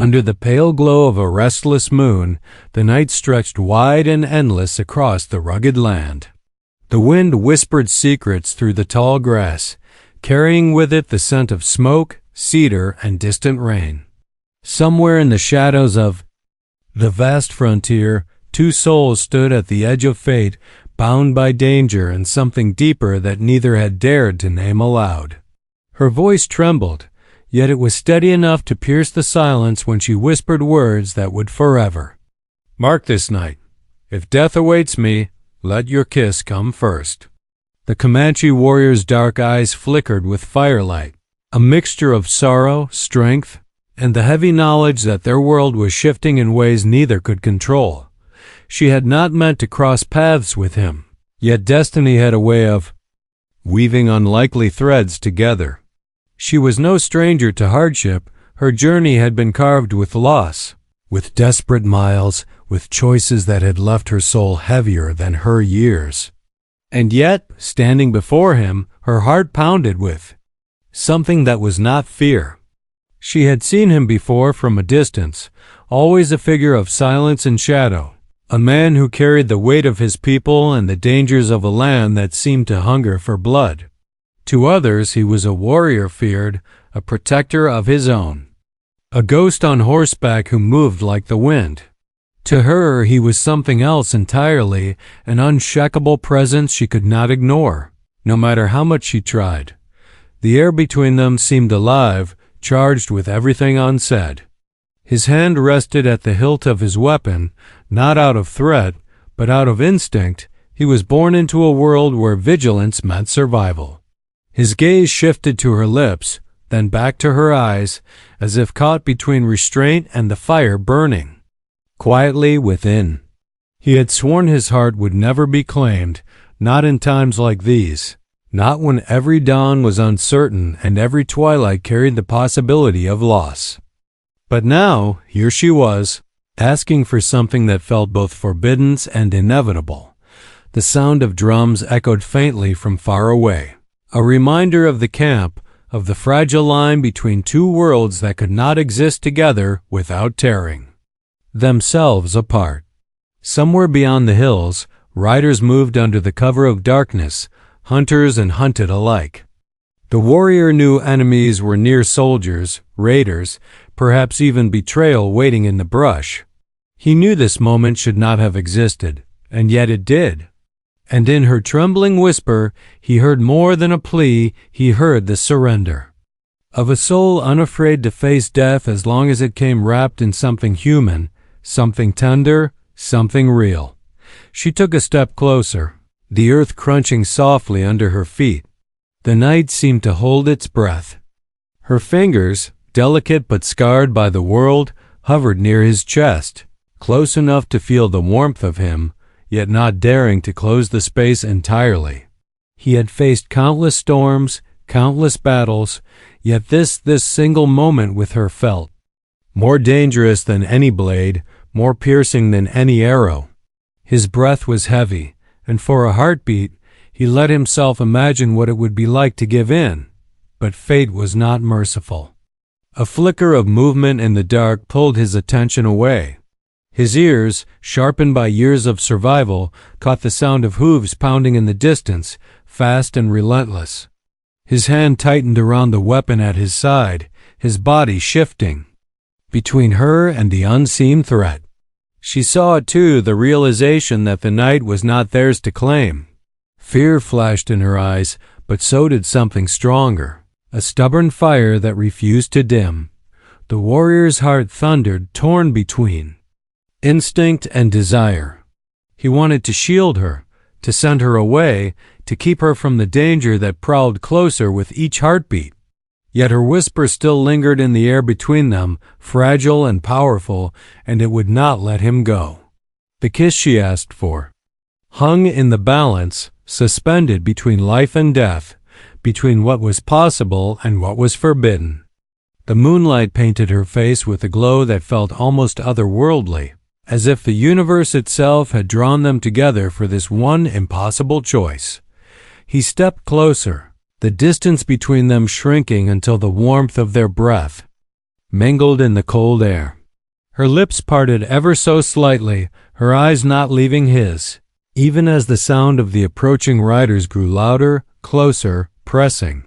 Under the pale glow of a restless moon, the night stretched wide and endless across the rugged land. The wind whispered secrets through the tall grass, carrying with it the scent of smoke, cedar, and distant rain. Somewhere in the shadows of the vast frontier, two souls stood at the edge of fate, bound by danger and something deeper that neither had dared to name aloud. Her voice trembled, yet it was steady enough to pierce the silence when she whispered words that would forever. "Mark this night. If death awaits me, let your kiss come first." The Comanche warrior's dark eyes flickered with firelight, a mixture of sorrow, strength, and the heavy knowledge that their world was shifting in ways neither could control. She had not meant to cross paths with him, yet destiny had a way of weaving unlikely threads together. She was no stranger to hardship. Her journey had been carved with loss, with desperate miles, with choices that had left her soul heavier than her years. And yet, standing before him, her heart pounded with something that was not fear. She had seen him before from a distance, always a figure of silence and shadow, a man who carried the weight of his people and the dangers of a land that seemed to hunger for blood. To others he was a warrior feared, a protector of his own, a ghost on horseback who moved like the wind. To her he was something else entirely, an unshakable presence she could not ignore, no matter how much she tried. The air between them seemed alive, charged with everything unsaid. His hand rested at the hilt of his weapon, not out of threat, but out of instinct. He was born into a world where vigilance meant survival. His gaze shifted to her lips, then back to her eyes, as if caught between restraint and the fire burning quietly within. He had sworn his heart would never be claimed, not in times like these, not when every dawn was uncertain and every twilight carried the possibility of loss. But now, here she was, asking for something that felt both forbidden and inevitable. The sound of drums echoed faintly from far away, a reminder of the camp, of the fragile line between two worlds that could not exist together without tearing themselves apart. Somewhere beyond the hills, riders moved under the cover of darkness, hunters and hunted alike. The warrior knew enemies were near, soldiers, raiders, perhaps even betrayal waiting in the brush. He knew this moment should not have existed, and yet it did. And in her trembling whisper, he heard more than a plea. He heard the surrender of a soul unafraid to face death as long as it came wrapped in something human, something tender, something real. She took a step closer, the earth crunching softly under her feet. The night seemed to hold its breath. Her fingers, delicate but scarred by the world, hovered near his chest, close enough to feel the warmth of him, yet not daring to close the space entirely. He had faced countless storms, countless battles, yet this single moment with her felt more dangerous than any blade, more piercing than any arrow. His breath was heavy, and for a heartbeat, he let himself imagine what it would be like to give in. But fate was not merciful. A flicker of movement in the dark pulled his attention away. His ears, sharpened by years of survival, caught the sound of hooves pounding in the distance, fast and relentless. His hand tightened around the weapon at his side, his body shifting between her and the unseen threat. She saw, too, the realization that the night was not theirs to claim. Fear flashed in her eyes, but so did something stronger, a stubborn fire that refused to dim. The warrior's heart thundered, torn between instinct and desire. He wanted to shield her, to send her away, to keep her from the danger that prowled closer with each heartbeat. Yet her whisper still lingered in the air between them, fragile and powerful, and it would not let him go. The kiss she asked for hung in the balance, suspended between life and death, between what was possible and what was forbidden. The moonlight painted her face with a glow that felt almost otherworldly, as if the universe itself had drawn them together for this one impossible choice. He stepped closer, the distance between them shrinking until the warmth of their breath mingled in the cold air. Her lips parted ever so slightly, her eyes not leaving his, even as the sound of the approaching riders grew louder, closer, pressing.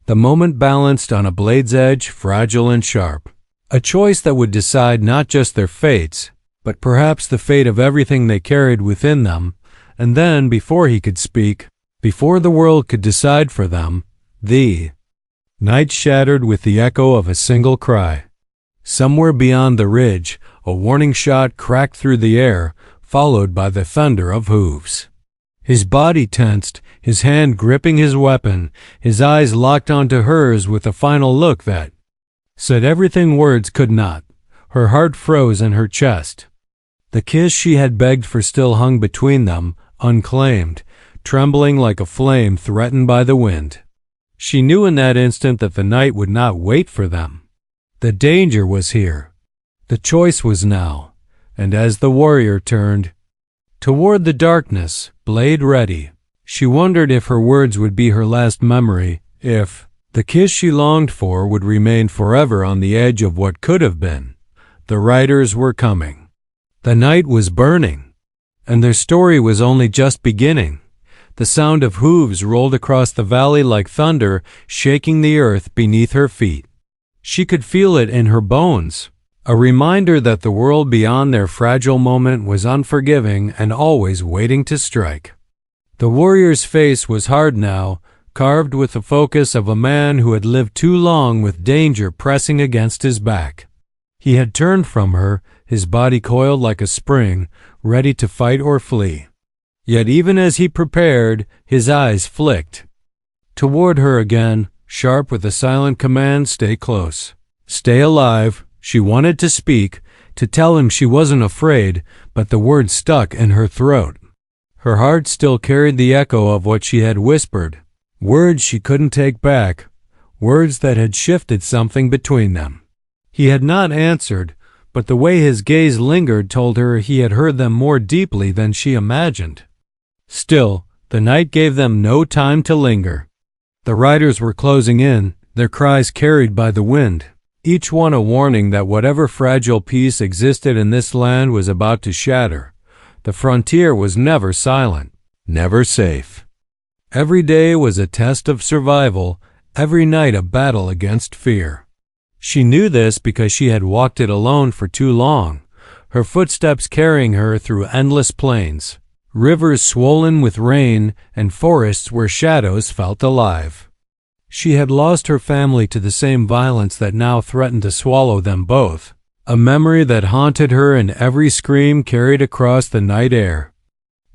The moment balanced on a blade's edge, fragile and sharp. A choice that would decide not just their fates, but perhaps the fate of everything they carried within them. And then, before he could speak, before the world could decide for them, the night shattered with the echo of a single cry. Somewhere beyond the ridge, a warning shot cracked through the air, followed by the thunder of hooves. His body tensed, his hand gripping his weapon, his eyes locked onto hers with a final look that said everything words could not. Her heart froze in her chest. The kiss she had begged for still hung between them, unclaimed, trembling like a flame threatened by the wind. She knew in that instant that the night would not wait for them. The danger was here. The choice was now. And as the warrior turned toward the darkness, blade ready, she wondered if her words would be her last memory, if the kiss she longed for would remain forever on the edge of what could have been. The riders were coming. The night was burning, and their story was only just beginning. The sound of hooves rolled across the valley like thunder, shaking the earth beneath her feet. She could feel it in her bones, a reminder that the world beyond their fragile moment was unforgiving and always waiting to strike. The warrior's face was hard now, carved with the focus of a man who had lived too long with danger pressing against his back. He had turned from her, his body coiled like a spring, ready to fight or flee. Yet even as he prepared, his eyes flicked toward her again, sharp with a silent command, stay close. Stay alive. She wanted to speak, to tell him she wasn't afraid, but the words stuck in her throat. Her heart still carried the echo of what she had whispered, words she couldn't take back, words that had shifted something between them. He had not answered, but the way his gaze lingered told her he had heard them more deeply than she imagined. Still, the night gave them no time to linger. The riders were closing in, their cries carried by the wind, each one a warning that whatever fragile peace existed in this land was about to shatter. The frontier was never silent, never safe. Every day was a test of survival, every night a battle against fear. She knew this because she had walked it alone for too long, her footsteps carrying her through endless plains, rivers swollen with rain, and forests where shadows felt alive. She had lost her family to the same violence that now threatened to swallow them both, a memory that haunted her in every scream carried across the night air.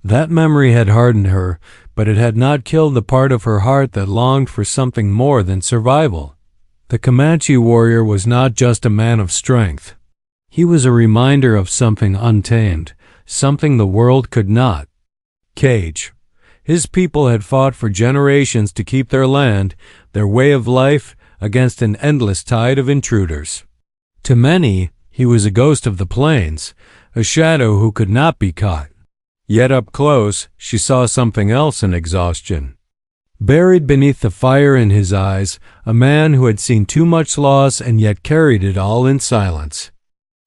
That memory had hardened her, but it had not killed the part of her heart that longed for something more than survival. The Comanche warrior was not just a man of strength. He was a reminder of something untamed, something the world could not cage. His people had fought for generations to keep their land, their way of life, against an endless tide of intruders. To many, he was a ghost of the plains, a shadow who could not be caught. Yet up close, she saw something else in exhaustion. Buried beneath the fire in his eyes, a man who had seen too much loss and yet carried it all in silence.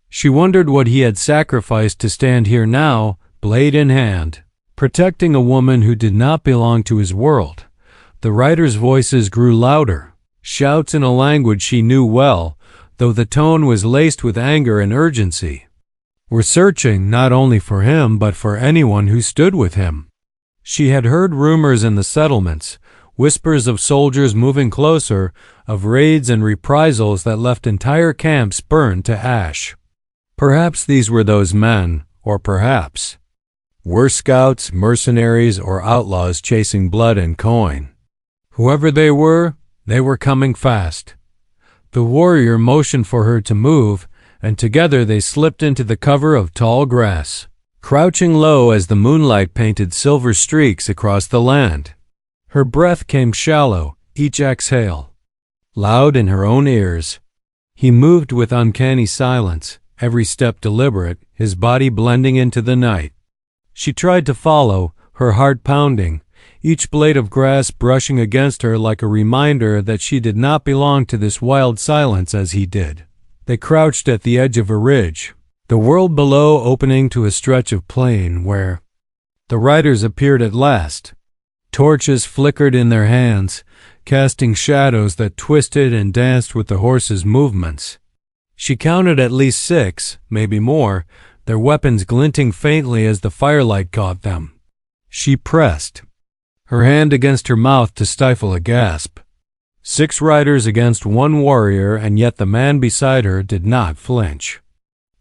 She wondered what he had sacrificed to stand here now, blade in hand, protecting a woman who did not belong to his world. The riders' voices grew louder, shouts in a language she knew well, though the tone was laced with anger and urgency. Were searching not only for him but for anyone who stood with him. She had heard rumors in the settlements, whispers of soldiers moving closer, of raids and reprisals that left entire camps burned to ash. Perhaps these were those men, or perhaps were scouts, mercenaries, or outlaws chasing blood and coin. Whoever they were coming fast. The warrior motioned for her to move, and together they slipped into the cover of tall grass, crouching low as the moonlight painted silver streaks across the land. Her breath came shallow, each exhale loud in her own ears. He moved with uncanny silence, every step deliberate, his body blending into the night. She tried to follow, her heart pounding, each blade of grass brushing against her like a reminder that she did not belong to this wild silence as he did. They crouched at the edge of a ridge, the world below opening to a stretch of plain where the riders appeared at last. Torches flickered in their hands, casting shadows that twisted and danced with the horses' movements. She counted at least 6, maybe more, their weapons glinting faintly as the firelight caught them. She pressed her hand against her mouth to stifle a gasp. 6 riders against 1 warrior, and yet the man beside her did not flinch.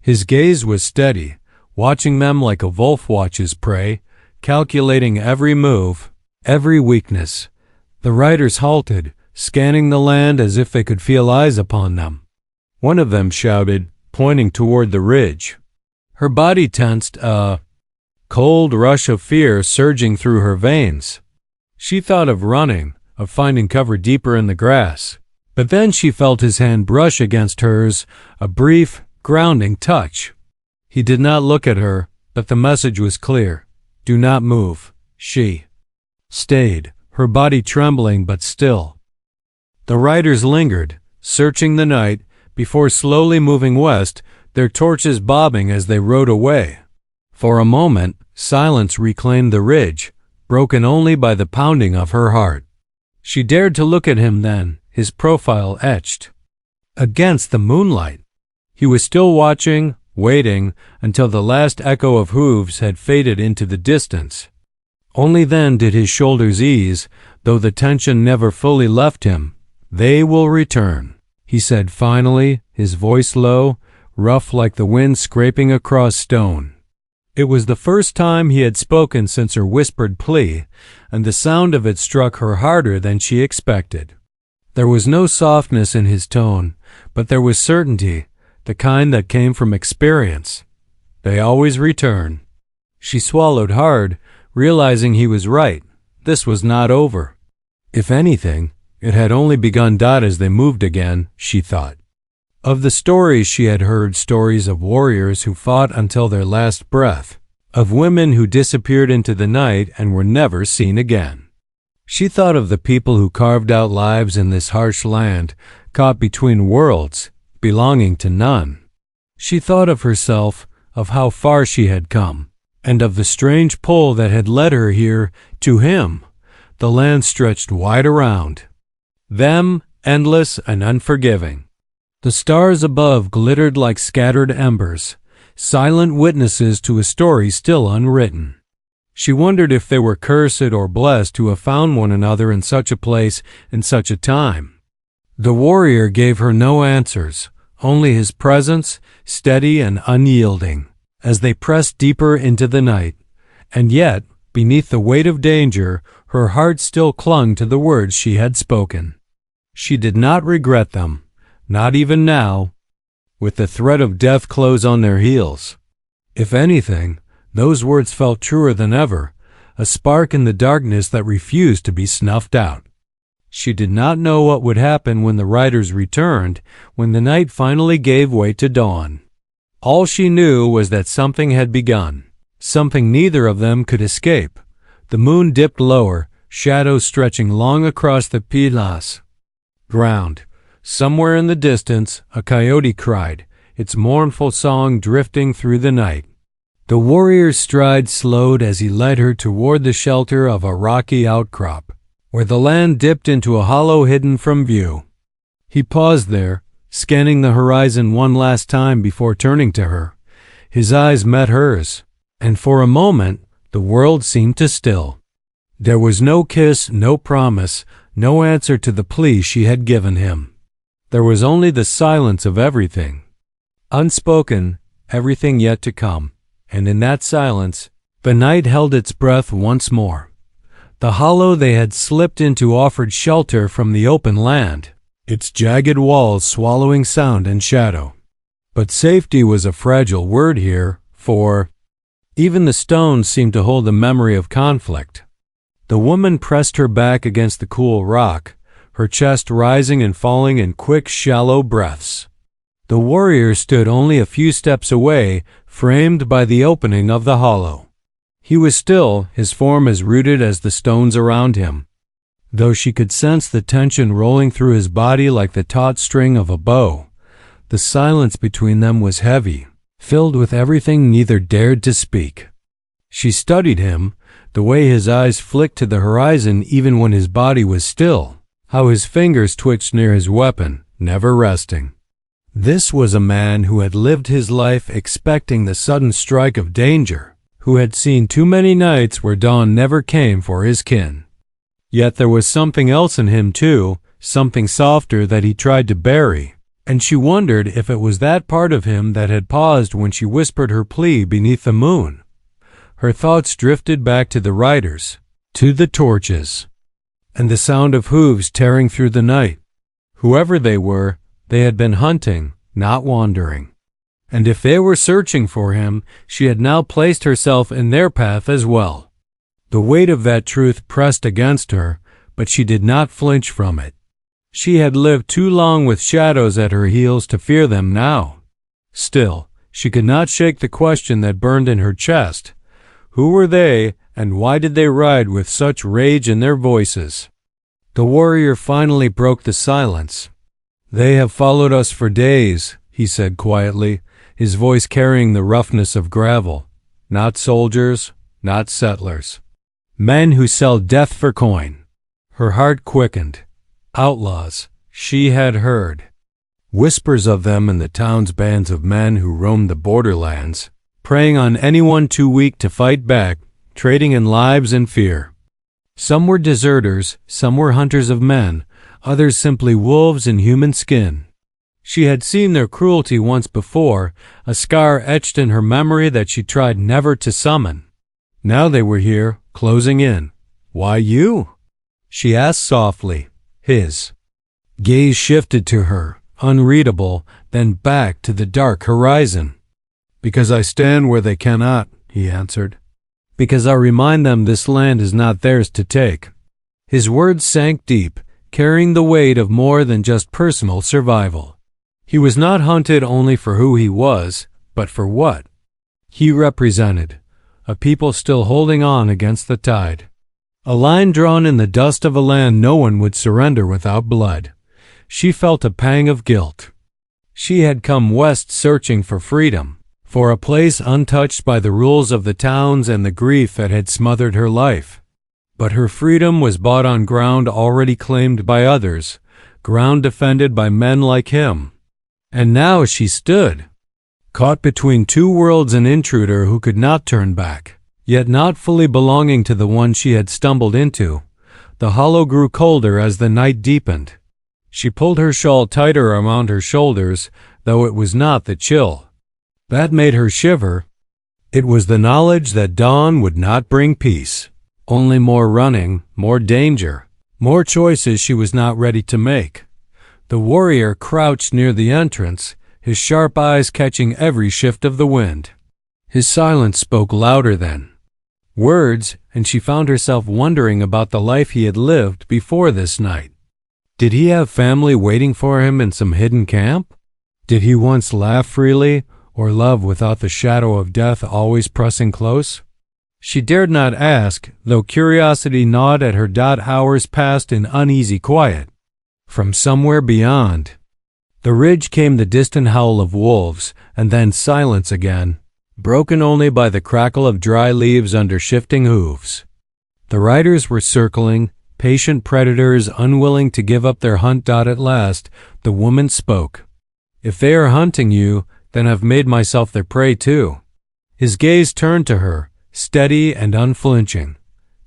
His gaze was steady, watching them like a wolf watches prey, calculating every move, every weakness. The riders halted, scanning the land as if they could feel eyes upon them. One of them shouted, pointing toward the ridge. Her body tensed, a cold rush of fear surging through her veins. She thought of running, of finding cover deeper in the grass. But then she felt his hand brush against hers, a brief, grounding touch. He did not look at her, but the message was clear. Do not move. She stayed, her body trembling but still. The riders lingered, searching the night, before slowly moving west, their torches bobbing as they rode away. For a moment, silence reclaimed the ridge, broken only by the pounding of her heart. She dared to look at him then, his profile etched against the moonlight. He was still watching, waiting, until the last echo of hooves had faded into the distance. Only then did his shoulders ease, though the tension never fully left him. They will return, he said finally, his voice low, rough like the wind scraping across stone. It was the first time he had spoken since her whispered plea, and the sound of it struck her harder than she expected. There was no softness in his tone, but there was certainty, the kind that came from experience. They always return. She swallowed hard, realizing he was right. This was not over. If anything, it had only begun. As they moved again, she thought. Of the stories she had heard, stories of warriors who fought until their last breath, of women who disappeared into the night and were never seen again. She thought of the people who carved out lives in this harsh land, caught between worlds, belonging to none. She thought of herself, of how far she had come, and of the strange pull that had led her here, to him. The land stretched wide around them, endless and unforgiving. The stars above glittered like scattered embers, silent witnesses to a story still unwritten. She wondered if they were cursed or blessed to have found one another in such a place in such a time. The warrior gave her no answers, only his presence, steady and unyielding, as they pressed deeper into the night. And yet, beneath the weight of danger, her heart still clung to the words she had spoken. She did not regret them. Not even now, with the threat of death close on their heels. If anything, those words felt truer than ever, a spark in the darkness that refused to be snuffed out. She did not know what would happen when the riders returned, when the night finally gave way to dawn. All she knew was that something had begun, something neither of them could escape. The moon dipped lower, shadows stretching long across the pilas ground. Somewhere in the distance, a coyote cried, its mournful song drifting through the night. The warrior's stride slowed as he led her toward the shelter of a rocky outcrop, where the land dipped into a hollow hidden from view. He paused there, scanning the horizon one last time before turning to her. His eyes met hers, and for a moment, the world seemed to still. There was no kiss, no promise, no answer to the plea she had given him. There was only the silence of everything. Unspoken, everything yet to come. And in that silence, the night held its breath once more. The hollow they had slipped into offered shelter from the open land, its jagged walls swallowing sound and shadow. But safety was a fragile word here, for even the stones seemed to hold the memory of conflict. The woman pressed her back against the cool rock, her chest rising and falling in quick, shallow breaths. The warrior stood only a few steps away, framed by the opening of the hollow. He was still, his form as rooted as the stones around him, though she could sense the tension rolling through his body like the taut string of a bow. The silence between them was heavy, filled with everything neither dared to speak. She studied him, the way his eyes flicked to the horizon even when his body was still, how his fingers twitched near his weapon, never resting. This was a man who had lived his life expecting the sudden strike of danger, who had seen too many nights where dawn never came for his kin. Yet there was something else in him too, something softer that he tried to bury, and she wondered if it was that part of him that had paused when she whispered her plea beneath the moon. Her thoughts drifted back to the riders, to the torches, and the sound of hooves tearing through the night. Whoever they were, they had been hunting, not wandering. And if they were searching for him, she had now placed herself in their path as well. The weight of that truth pressed against her, but she did not flinch from it. She had lived too long with shadows at her heels to fear them now. Still, she could not shake the question that burned in her chest. Who were they, and why did they ride with such rage in their voices? The warrior finally broke the silence. "They have followed us for days," he said quietly, his voice carrying the roughness of gravel. "Not soldiers, not settlers. Men who sell death for coin." Her heart quickened. Outlaws, she had heard. Whispers of them in the town's bands of men who roamed the borderlands, preying on anyone too weak to fight back, trading in lives and fear. Some were deserters, some were hunters of men, others simply wolves in human skin. She had seen their cruelty once before, a scar etched in her memory that she tried never to summon. Now they were here, closing in. "Why you?" she asked softly. His gaze shifted to her, unreadable, then back to the dark horizon. "Because I stand where they cannot," he answered. "Because I remind them this land is not theirs to take." His words sank deep, carrying the weight of more than just personal survival. He was not hunted only for who he was, but for what he represented, a people still holding on against the tide. A line drawn in the dust of a land no one would surrender without blood. She felt a pang of guilt. She had come west searching for freedom, for a place untouched by the rules of the towns and the grief that had smothered her life. But her freedom was bought on ground already claimed by others, ground defended by men like him. And now she stood, caught between two worlds, an intruder who could not turn back, yet not fully belonging to the one she had stumbled into. The hollow grew colder as the night deepened. She pulled her shawl tighter around her shoulders, though it was not the chill that made her shiver. It was the knowledge that dawn would not bring peace, only more running, more danger, more choices she was not ready to make. The warrior crouched near the entrance, his sharp eyes catching every shift of the wind. His silence spoke louder than words, and she found herself wondering about the life he had lived before this night. Did he have family waiting for him in some hidden camp? Did he once laugh freely, or love without the shadow of death always pressing close? She dared not ask, though curiosity gnawed at her. Hours passed in uneasy quiet. From somewhere beyond the ridge came the distant howl of wolves, and then silence again, broken only by the crackle of dry leaves under shifting hooves. The riders were circling, patient predators unwilling to give up their hunt. At last, the woman spoke. "If they are hunting you, then I've made myself their prey too." His gaze turned to her, steady and unflinching.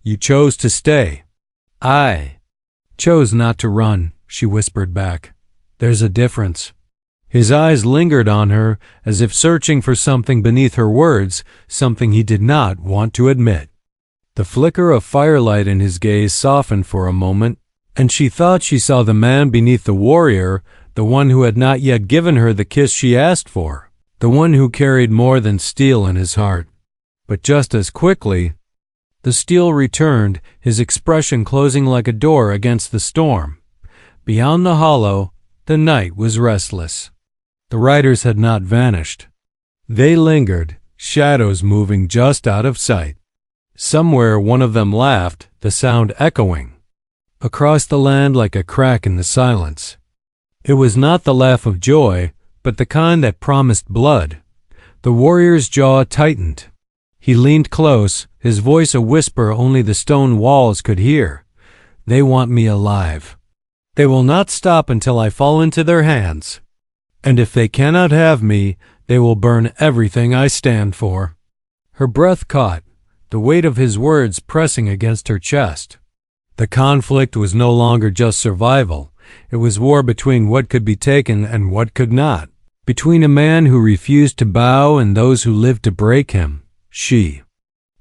"You chose to stay." "I chose not to run," she whispered back. "There's a difference." His eyes lingered on her, as if searching for something beneath her words, something he did not want to admit. The flicker of firelight in his gaze softened for a moment, and she thought she saw the man beneath the warrior, the one who had not yet given her the kiss she asked for, the one who carried more than steel in his heart. But just as quickly, the steel returned, his expression closing like a door against the storm. Beyond the hollow, the night was restless. The riders had not vanished. They lingered, shadows moving just out of sight. Somewhere one of them laughed, the sound echoing across the land like a crack in the silence. It was not the laugh of joy, but the kind that promised blood. The warrior's jaw tightened. He leaned close, his voice a whisper only the stone walls could hear. They want me alive. They will not stop until I fall into their hands. And if they cannot have me, they will burn everything I stand for. Her breath caught, the weight of his words pressing against her chest. The conflict was no longer just survival. It was war between what could be taken and what could not. Between a man who refused to bow and those who lived to break him. She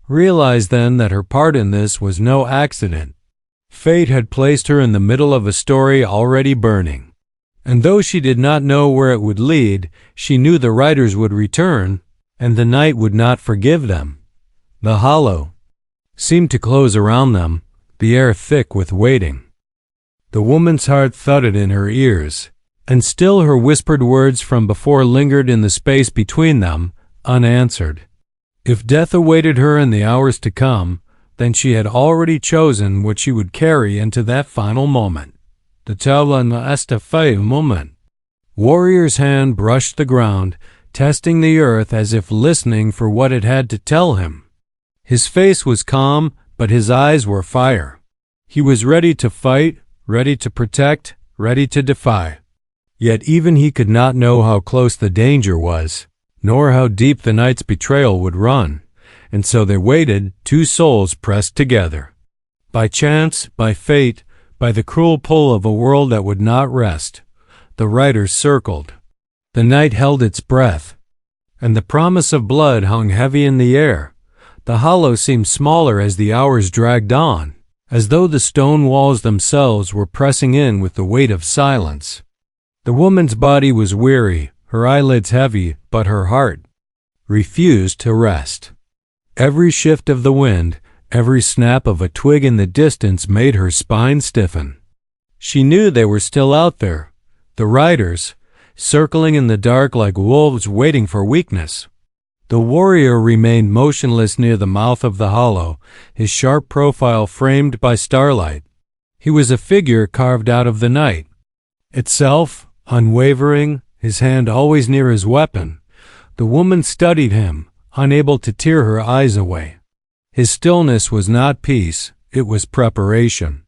realized then that her part in this was no accident. Fate had placed her in the middle of a story already burning. And though she did not know where it would lead, she knew the writers would return, and the night would not forgive them. The hollow seemed to close around them, the air thick with waiting. The woman's heart thudded in her ears, and still her whispered words from before lingered in the space between them, unanswered. If death awaited her in the hours to come, then she had already chosen what she would carry into that final moment. The defame moment. Warrior's hand brushed the ground, testing the earth as if listening for what it had to tell him. His face was calm, but his eyes were fire. He was ready to fight, ready to protect, ready to defy. Yet even he could not know how close the danger was, nor how deep the night's betrayal would run, and so they waited, two souls pressed together. By chance, by fate, by the cruel pull of a world that would not rest, the riders circled. The night held its breath, and the promise of blood hung heavy in the air. The hollow seemed smaller as the hours dragged on, as though the stone walls themselves were pressing in with the weight of silence. The woman's body was weary, her eyelids heavy, but her heart refused to rest. Every shift of the wind, every snap of a twig in the distance made her spine stiffen. She knew they were still out there, the riders, circling in the dark like wolves waiting for weakness. The warrior remained motionless near the mouth of the hollow, his sharp profile framed by starlight. He was a figure carved out of the night itself, unwavering, his hand always near his weapon. The woman studied him, unable to tear her eyes away. His stillness was not peace, it was preparation.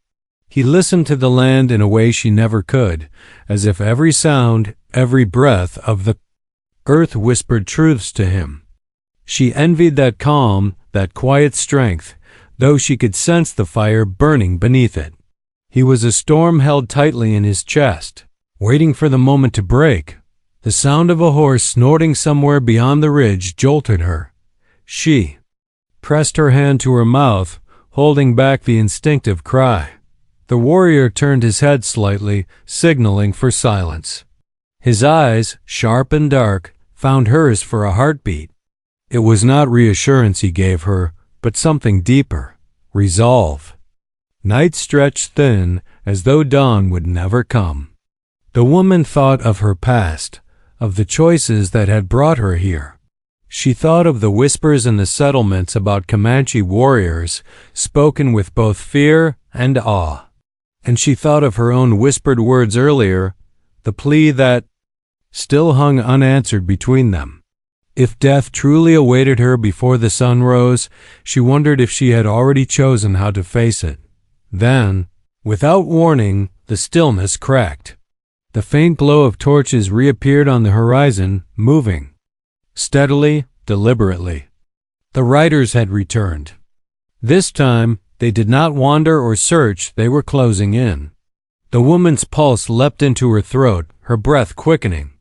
He listened to the land in a way she never could, as if every sound, every breath of the earth whispered truths to him. She envied that calm, that quiet strength, though she could sense the fire burning beneath it. He was a storm held tightly in his chest, waiting for the moment to break. The sound of a horse snorting somewhere beyond the ridge jolted her. She pressed her hand to her mouth, holding back the instinctive cry. The warrior turned his head slightly, signaling for silence. His eyes, sharp and dark, found hers for a heartbeat. It was not reassurance he gave her, but something deeper, resolve. Night stretched thin, as though dawn would never come. The woman thought of her past, of the choices that had brought her here. She thought of the whispers in the settlements about Comanche warriors, spoken with both fear and awe. And she thought of her own whispered words earlier, the plea that still hung unanswered between them. If death truly awaited her before the sun rose, she wondered if she had already chosen how to face it. Then, without warning, the stillness cracked. The faint glow of torches reappeared on the horizon, moving steadily, deliberately. The riders had returned. This time, they did not wander or search, they were closing in. The woman's pulse leapt into her throat, her breath quickening.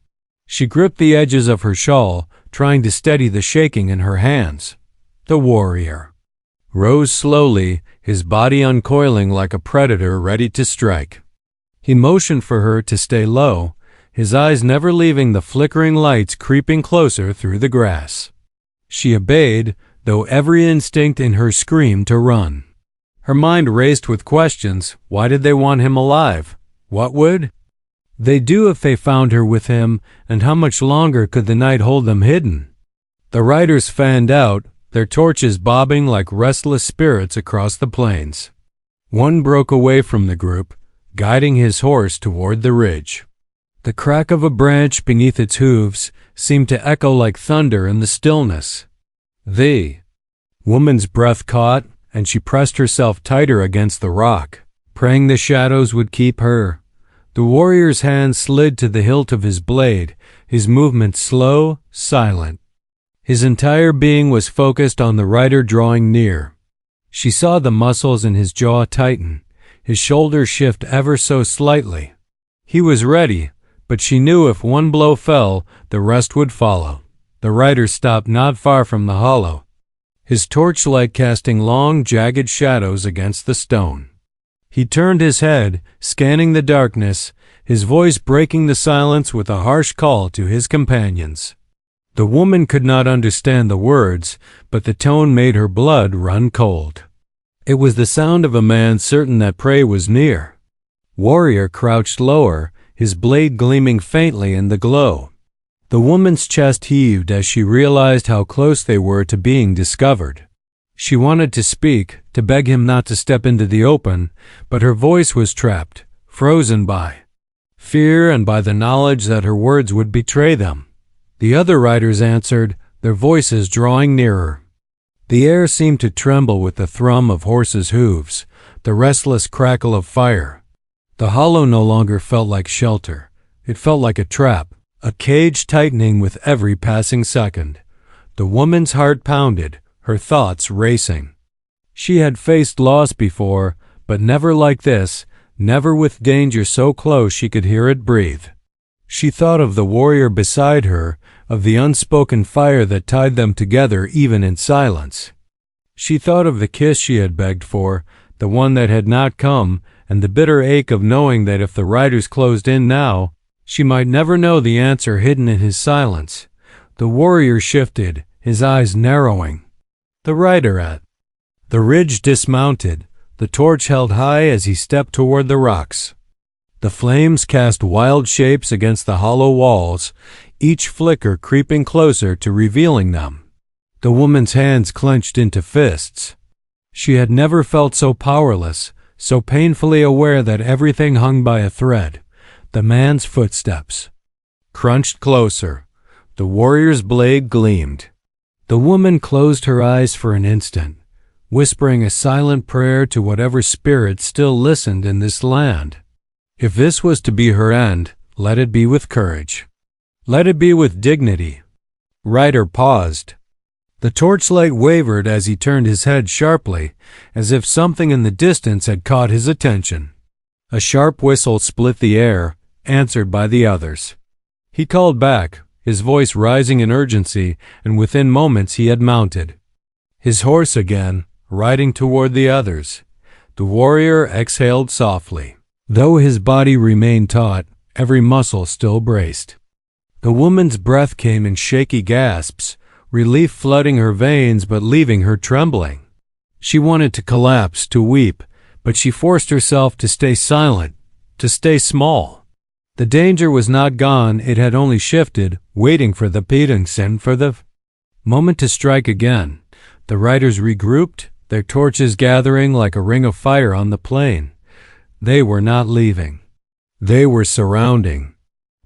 She gripped the edges of her shawl, trying to steady the shaking in her hands. The warrior rose slowly, his body uncoiling like a predator ready to strike. He motioned for her to stay low, his eyes never leaving the flickering lights creeping closer through the grass. She obeyed, though every instinct in her screamed to run. Her mind raced with questions. Why did they want him alive? What would they do if they found her with him, and how much longer could the night hold them hidden? The riders fanned out, their torches bobbing like restless spirits across the plains. One broke away from the group, guiding his horse toward the ridge. The crack of a branch beneath its hooves seemed to echo like thunder in the stillness. The woman's breath caught, and she pressed herself tighter against the rock, praying the shadows would keep her. The warrior's hand slid to the hilt of his blade, his movement slow, silent. His entire being was focused on the rider drawing near. She saw the muscles in his jaw tighten, his shoulders shift ever so slightly. He was ready, but she knew if one blow fell, the rest would follow. The rider stopped not far from the hollow, his torchlight casting long, jagged shadows against the stone. He turned his head, scanning the darkness, his voice breaking the silence with a harsh call to his companions. The woman could not understand the words, but the tone made her blood run cold. It was the sound of a man certain that prey was near. Warrior crouched lower, his blade gleaming faintly in the glow. The woman's chest heaved as she realized how close they were to being discovered. She wanted to speak, to beg him not to step into the open, but her voice was trapped, frozen by fear and by the knowledge that her words would betray them. The other riders answered, their voices drawing nearer. The air seemed to tremble with the thrum of horses' hooves, the restless crackle of fire. The hollow no longer felt like shelter. It felt like a trap, a cage tightening with every passing second. The woman's heart pounded, her thoughts racing. She had faced loss before, but never like this, never with danger so close she could hear it breathe. She thought of the warrior beside her, of the unspoken fire that tied them together even in silence. She thought of the kiss she had begged for, the one that had not come, and the bitter ache of knowing that if the riders closed in now, she might never know the answer hidden in his silence. The warrior shifted, his eyes narrowing. The rider at the ridge dismounted, the torch held high as he stepped toward the rocks. The flames cast wild shapes against the hollow walls, each flicker creeping closer to revealing them. The woman's hands clenched into fists. She had never felt so powerless, so painfully aware that everything hung by a thread. The man's footsteps crunched closer. The warrior's blade gleamed. The woman closed her eyes for an instant, whispering a silent prayer to whatever spirit still listened in this land. If this was to be her end, let it be with courage. Let it be with dignity. Rider paused. The torchlight wavered as he turned his head sharply, as if something in the distance had caught his attention. A sharp whistle split the air, answered by the others. He called back, his voice rising in urgency, and within moments he had mounted. His horse again, riding toward the others. The warrior exhaled softly. Though his body remained taut, every muscle still braced. The woman's breath came in shaky gasps, relief flooding her veins but leaving her trembling. She wanted to collapse, to weep, but she forced herself to stay silent, to stay small. The danger was not gone, it had only shifted, waiting for the Peterson for the moment to strike again. The riders regrouped, their torches gathering like a ring of fire on the plain. They were not leaving. They were surrounding.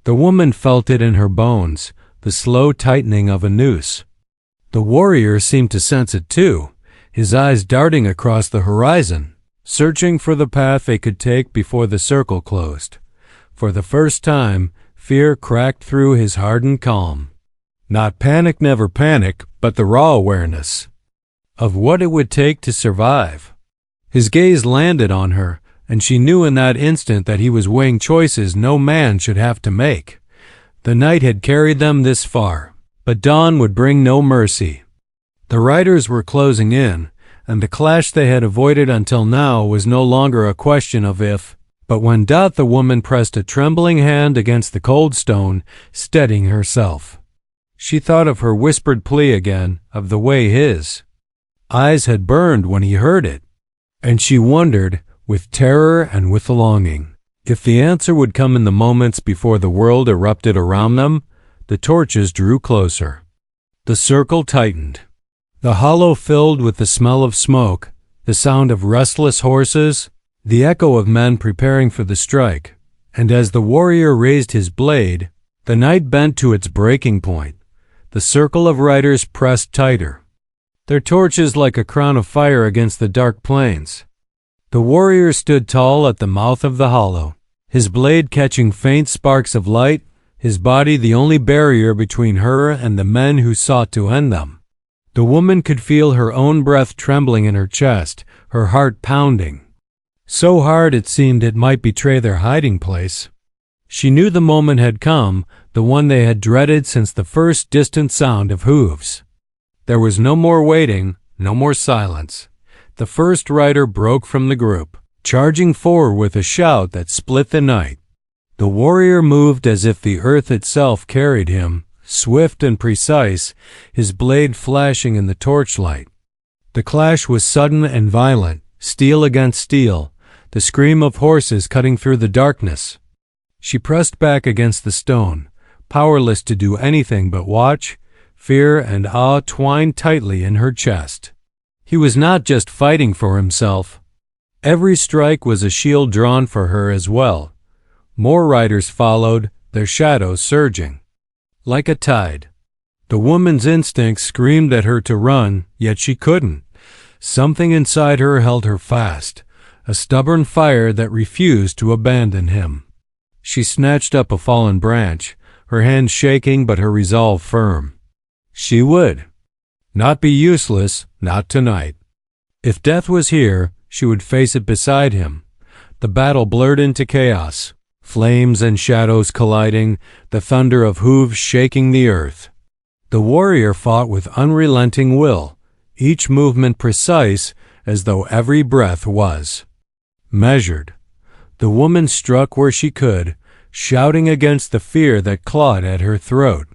The woman felt it in her bones, the slow tightening of a noose. The warrior seemed to sense it too, his eyes darting across the horizon, searching for the path they could take before the circle closed. For the first time, fear cracked through his hardened calm. Not panic, never panic, but the raw awareness of what it would take to survive. His gaze landed on her, and she knew in that instant that he was weighing choices no man should have to make. The night had carried them this far, but dawn would bring no mercy. The riders were closing in, and the clash they had avoided until now was no longer a question of if, but when. The woman pressed a trembling hand against the cold stone, steadying herself. She thought of her whispered plea again, of the way his eyes had burned when he heard it, and she wondered, with terror and with longing, if the answer would come in the moments before the world erupted around them. The torches drew closer. The circle tightened. The hollow filled with the smell of smoke, the sound of restless horses, the echo of men preparing for the strike, And as the warrior raised his blade, the night bent to its breaking point. The circle of riders pressed tighter, their torches like a crown of fire against the dark plains. The warrior stood tall at the mouth of the hollow, his blade catching faint sparks of light, his body the only barrier between her and the men who sought to end them. The woman could feel her own breath trembling in her chest, her heart pounding, so hard it seemed it might betray their hiding place. She knew the moment had come, the one they had dreaded since the first distant sound of hooves. There was no more waiting, no more silence. The first rider broke from the group, charging forward with a shout that split the night. The warrior moved as if the earth itself carried him, swift and precise, his blade flashing in the torchlight. The clash was sudden and violent, steel against steel, the scream of horses cutting through the darkness. She pressed back against the stone, powerless to do anything but watch, fear and awe twined tightly in her chest. He was not just fighting for himself. Every strike was a shield drawn for her as well. More riders followed, their shadows surging. Like a tide, the woman's instinct screamed at her to run, yet she couldn't. Something inside her held her fast, a stubborn fire that refused to abandon him. She snatched up a fallen branch, her hand shaking but her resolve firm. She would not be useless, not tonight. If death was here, she would face it beside him. The battle blurred into chaos, flames and shadows colliding, the thunder of hooves shaking the earth. The warrior fought with unrelenting will, each movement precise as though every breath was measured. The woman struck where she could, shouting against the fear that clawed at her throat.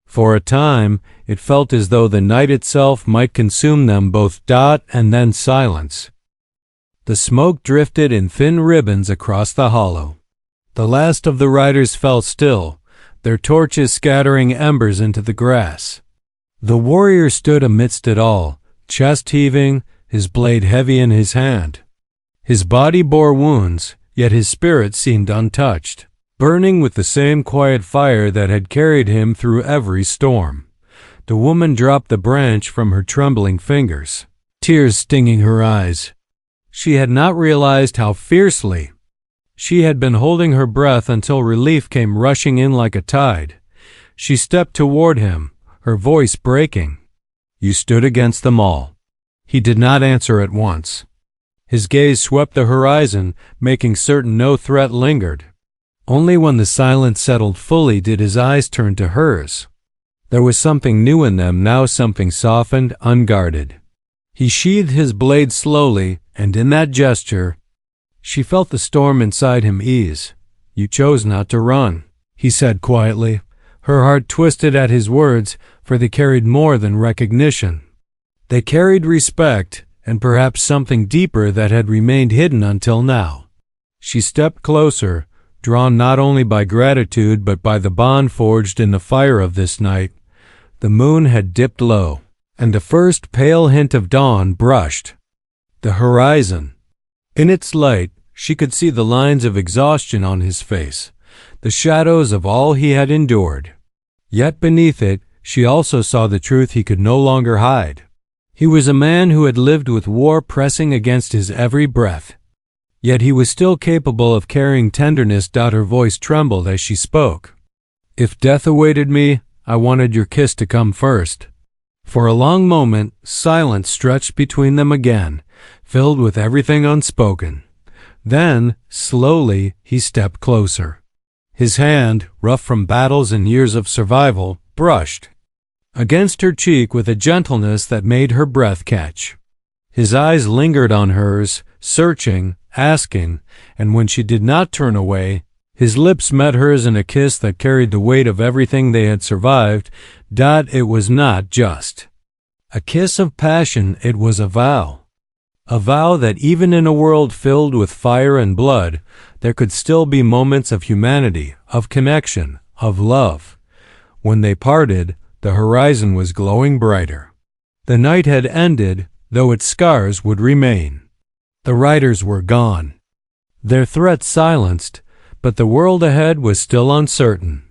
For a time, it felt as though the night itself might consume them both. And then silence. The smoke drifted in thin ribbons across the hollow. The last of the riders fell still, their torches scattering embers into the grass. The warrior stood amidst it all, chest heaving, his blade heavy in his hand. His body bore wounds, yet his spirit seemed untouched, burning with the same quiet fire that had carried him through every storm. The woman dropped the branch from her trembling fingers, tears stinging her eyes. She had not realized how fiercely she had been holding her breath until relief came rushing in like a tide. She stepped toward him, her voice breaking. "You stood against them all." He did not answer at once. His gaze swept the horizon, making certain no threat lingered. Only when the silence settled fully did his eyes turn to hers. There was something new in them now, something softened, unguarded. He sheathed his blade slowly, and in that gesture, she felt the storm inside him ease. "You chose not to run," he said quietly. Her heart twisted at his words, for they carried more than recognition. They carried respect, and perhaps something deeper that had remained hidden until now. She stepped closer, drawn not only by gratitude but by the bond forged in the fire of this night. The moon had dipped low, and the first pale hint of dawn brushed the horizon. In its light, she could see the lines of exhaustion on his face, the shadows of all he had endured. Yet beneath it, she also saw the truth he could no longer hide. He was a man who had lived with war pressing against his every breath. Yet he was still capable of carrying tenderness. Her voice trembled as she spoke. "If death awaited me, I wanted your kiss to come first." For a long moment, silence stretched between them again, filled with everything unspoken. Then, slowly, he stepped closer. His hand, rough from battles and years of survival, brushed against her cheek with a gentleness that made her breath catch. His eyes lingered on hers, searching, asking, and when she did not turn away, his lips met hers in a kiss that carried the weight of everything they had survived. It was not just a kiss of passion, it was a vow. A vow that even in a world filled with fire and blood, there could still be moments of humanity, of connection, of love. When they parted, the horizon was glowing brighter. The night had ended, though its scars would remain. The riders were gone, their threats silenced, But the world ahead was still uncertain.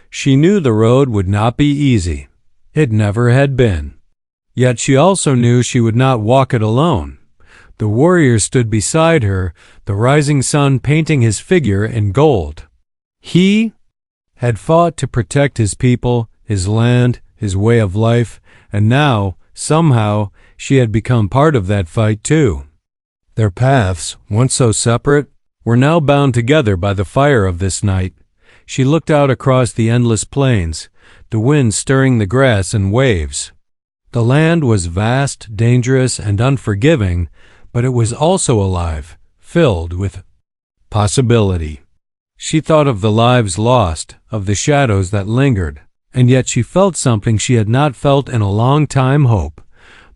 She knew the road would not be easy. It never had been. Yet she also knew she would not walk it alone. The warrior stood beside her, the rising sun painting his figure in gold. He had fought to protect his people, his land, his way of life, and now, somehow, she had become part of that fight too. Their paths, once so separate, were now bound together by the fire of this night. She looked out across the endless plains, the wind stirring the grass in waves. The land was vast, dangerous, and unforgiving, but it was also alive, filled with possibility. She thought of the lives lost, of the shadows that lingered, and yet she felt something she had not felt in a long time: hope.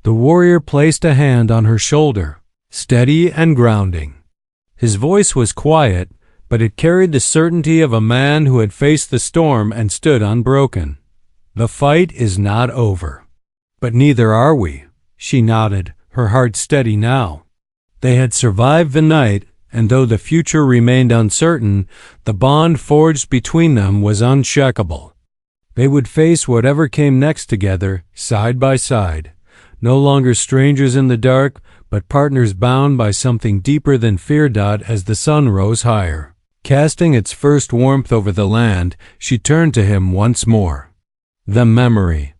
The warrior placed a hand on her shoulder, steady and grounding. His voice was quiet, but it carried the certainty of a man who had faced the storm and stood unbroken. The fight is not over. But neither are we. She nodded, her heart steady now. They had survived the night, and though the future remained uncertain, the bond forged between them was unshakable. They would face whatever came next together, side by side, no longer strangers in the dark, but partners bound by something deeper than fear. As the sun rose higher, casting its first warmth over the land, she turned to him once more. The memory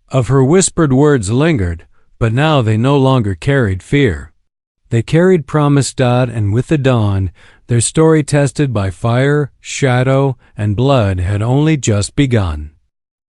of her whispered words lingered, but now they no longer carried fear. They carried promise. And with the dawn, their story tested by fire, shadow, and blood had only just begun.